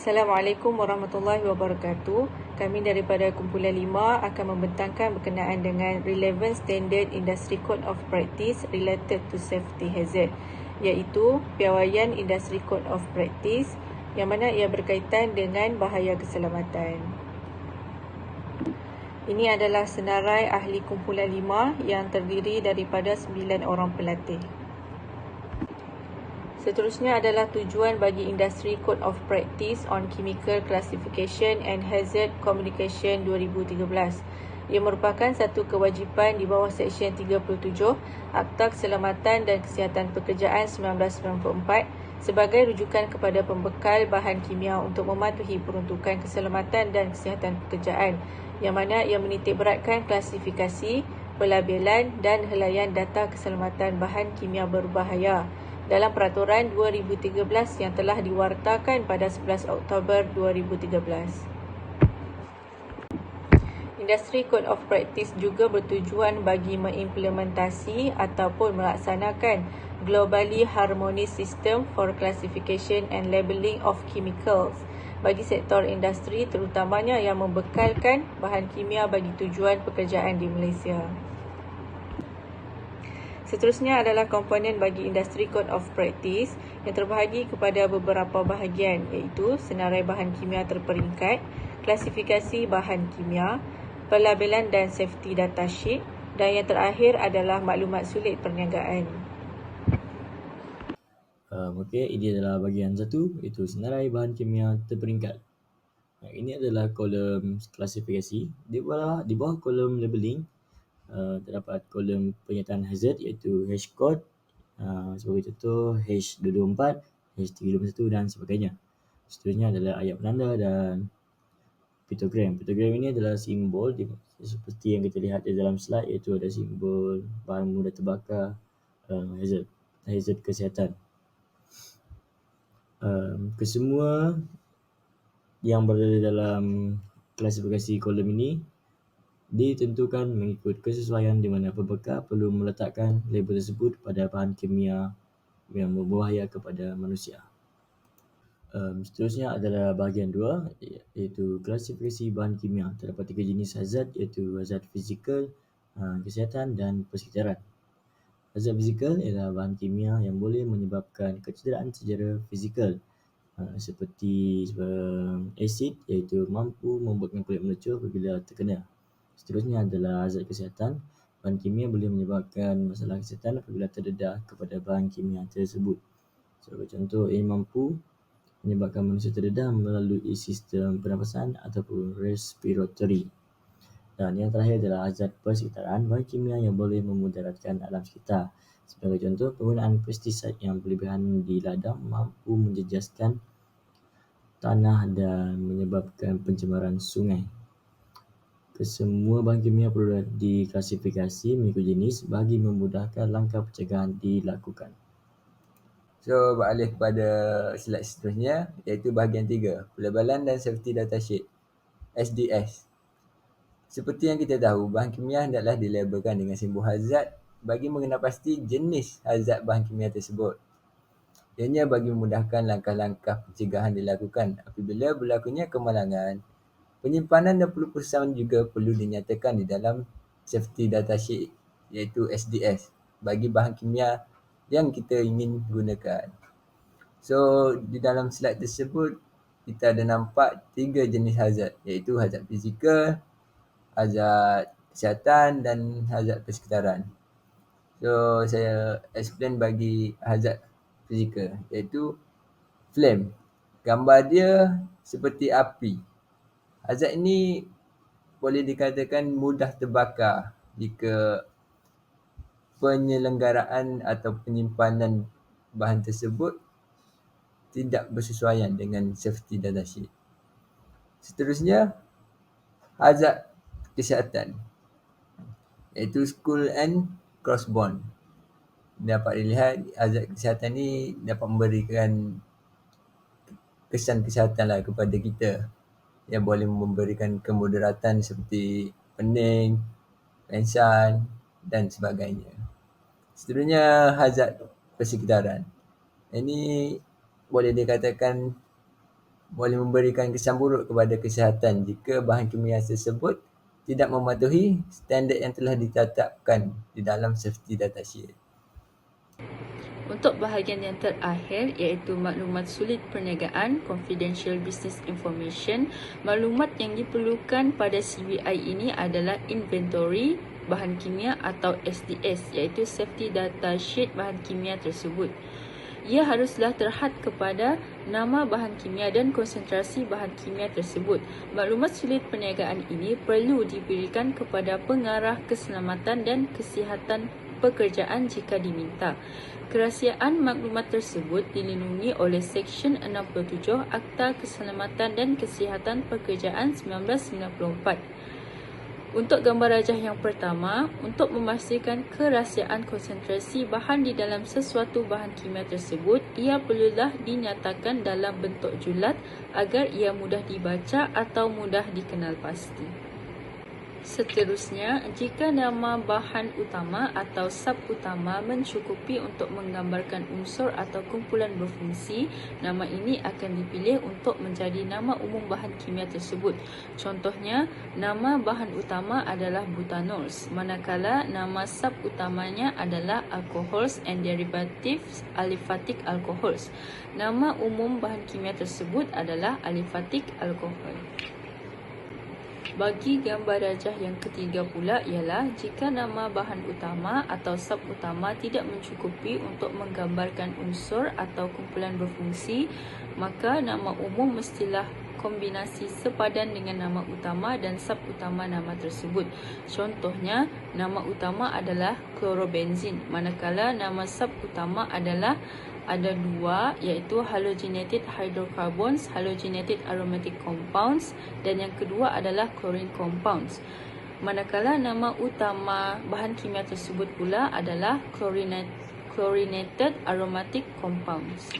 Assalamualaikum warahmatullahi wabarakatuh. Kami daripada Kumpulan 5 akan membentangkan berkenaan dengan Relevant Standard Industry Code of Practice related to safety hazard, iaitu Piawaian Industry Code of Practice yang mana ia berkaitan dengan bahaya keselamatan. Ini adalah senarai ahli Kumpulan 5 yang terdiri daripada 9 orang pelatih. Seterusnya adalah tujuan bagi Industry Code of Practice on Chemical Classification and Hazard Communication 2013. Ia merupakan satu kewajipan di bawah Seksyen 37 Akta Keselamatan dan Kesihatan Pekerjaan 1994 sebagai rujukan kepada pembekal bahan kimia untuk mematuhi peruntukan keselamatan dan kesihatan pekerjaan, yang mana ia menitikberatkan klasifikasi, pelabelan dan helaian data keselamatan bahan kimia berbahaya dalam Peraturan 2013 yang telah diwartakan pada 11 Oktober 2013. Industry Code of Practice juga bertujuan bagi mengimplementasi ataupun melaksanakan Globally Harmonized System for Classification and Labelling of Chemicals bagi sektor industri, terutamanya yang membekalkan bahan kimia bagi tujuan pekerjaan di Malaysia. Seterusnya adalah komponen bagi Industry Code of Practice yang terbahagi kepada beberapa bahagian, iaitu senarai bahan kimia terperingkat, klasifikasi bahan kimia, pelabelan dan safety data sheet, dan yang terakhir adalah maklumat sulit perniagaan. Okey, ini adalah bahagian satu, iaitu senarai bahan kimia terperingkat. Ini adalah kolom klasifikasi. Di bawah kolom labeling, terdapat kolom penyertaan hazard iaitu hash code, sebagai contoh H224, H351 dan sebagainya. Seterusnya adalah ayat penanda dan piktogram. Piktogram ini adalah simbol seperti yang kita lihat di dalam slide, iaitu ada simbol bahan mudah terbakar, hazard kesihatan. Kesemua yang berada dalam klasifikasi kolom ini ditentukan mengikut kesesuaian di mana pembekal perlu meletakkan label tersebut pada bahan kimia yang berbahaya kepada manusia. Seterusnya adalah bahagian 2, iaitu klasifikasi bahan kimia. Terdapat 3 jenis hazard, iaitu hazard fizikal, kesihatan dan persekitaran. Hazard fizikal ialah bahan kimia yang boleh menyebabkan kecederaan secara fizikal, seperti asid, iaitu mampu membuatkan kulit melecur apabila terkena. Seterusnya adalah hazard kesihatan. Bahan kimia boleh menyebabkan masalah kesihatan apabila terdedah kepada bahan kimia tersebut. Sebagai contoh, ia mampu menyebabkan manusia terdedah melalui sistem pernafasan ataupun respiratory. Dan yang terakhir adalah hazard persekitaran, bahan kimia yang boleh memudaratkan alam sekitar. Sebagai contoh, penggunaan pestisida yang berlebihan di ladang mampu menjejaskan tanah dan menyebabkan pencemaran sungai. Kesemua bahan kimia perlu diklasifikasi mengikut jenis bagi memudahkan langkah pencegahan dilakukan. So, beralih kepada slide seterusnya, iaitu bahagian 3, pelabelan dan safety data sheet, SDS. Seperti yang kita tahu, bahan kimia hendaklah dilabelkan dengan simbol hazard bagi mengenal pasti jenis hazard bahan kimia tersebut. Ianya bagi memudahkan langkah-langkah pencegahan dilakukan apabila berlakunya kemalangan. Penyimpanan dan pelupusan juga perlu dinyatakan di dalam safety data sheet, iaitu SDS, bagi bahan kimia yang kita ingin gunakan. So, di dalam slide tersebut, kita ada nampak 3 jenis hazard, iaitu hazard fizikal, hazard kesihatan dan hazard persekitaran. So, saya explain bagi hazard fizikal, iaitu flame. Gambar dia seperti api. Hazard ini boleh dikatakan mudah terbakar jika penyelenggaraan atau penyimpanan bahan tersebut tidak bersesuaian dengan safety data sheet. Seterusnya, hazard kesihatan, iaitu school and crossbond. Dapat dilihat hazard kesihatan ni dapat memberikan kesan kesihatan kepada kita, yang boleh memberikan kemudaratan seperti pening, pengsan dan sebagainya. Seterusnya, hazard persekitaran. Ini boleh dikatakan boleh memberikan kesan buruk kepada kesihatan jika bahan kimia tersebut tidak mematuhi standard yang telah ditetapkan di dalam safety data sheet. Untuk bahagian yang terakhir iaitu maklumat sulit perniagaan, confidential business information, maklumat yang diperlukan pada CBI ini adalah inventory bahan kimia atau SDS iaitu safety data sheet bahan kimia tersebut. Ia haruslah terhad kepada nama bahan kimia dan konsentrasi bahan kimia tersebut. Maklumat sulit perniagaan ini perlu diberikan kepada pengarah keselamatan dan kesihatan pekerjaan jika diminta. Kerahsiaan maklumat tersebut dilindungi oleh Seksyen 67 Akta Keselamatan dan Kesihatan Pekerjaan 1994. Untuk gambar rajah yang pertama, untuk memastikan kerahsiaan konsentrasi bahan di dalam sesuatu bahan kimia tersebut, ia perlulah dinyatakan dalam bentuk julat agar ia mudah dibaca atau mudah dikenal pasti. Seterusnya, jika nama bahan utama atau sub utama mencukupi untuk menggambarkan unsur atau kumpulan berfungsi, nama ini akan dipilih untuk menjadi nama umum bahan kimia tersebut. Contohnya, nama bahan utama adalah butanols, manakala nama sub utamanya adalah alcohols and derivatives aliphatic alcohols. Nama umum bahan kimia tersebut adalah aliphatic alcohol. Bagi gambar rajah yang ketiga pula ialah jika nama bahan utama atau sub utama tidak mencukupi untuk menggambarkan unsur atau kumpulan berfungsi, maka nama umum mestilah kombinasi sepadan dengan nama utama dan sub utama nama tersebut. Contohnya, nama utama adalah chlorobenzin, manakala nama sub utama adalah ada dua, iaitu halogenated hydrocarbons, halogenated aromatic compounds, dan yang kedua adalah chlorine compounds. Manakala nama utama bahan kimia tersebut pula adalah chlorinated aromatic compounds.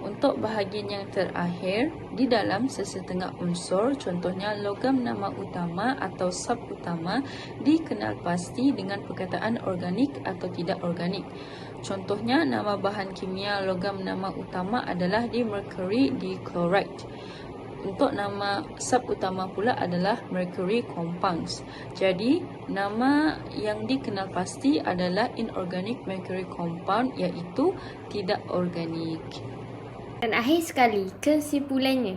Untuk bahagian yang terakhir, di dalam sesetengah unsur, contohnya logam nama utama atau sub utama dikenal pasti dengan perkataan organik atau tidak organik. Contohnya, nama bahan kimia logam nama utama adalah mercury dichloride. Untuk nama sub utama pula adalah mercury compounds. Jadi, nama yang dikenal pasti adalah inorganic mercury compound, iaitu tidak organik. Dan akhir sekali, kesimpulannya,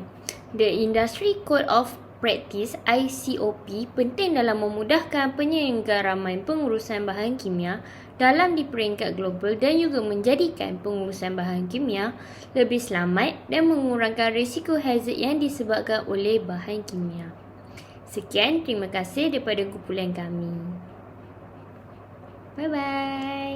The Industry Code of Practice ICOP penting dalam memudahkan penyelenggaraman pengurusan bahan kimia dalam di peringkat global dan juga menjadikan pengurusan bahan kimia lebih selamat dan mengurangkan risiko hazard yang disebabkan oleh bahan kimia. Sekian, terima kasih daripada kumpulan kami. Bye-bye.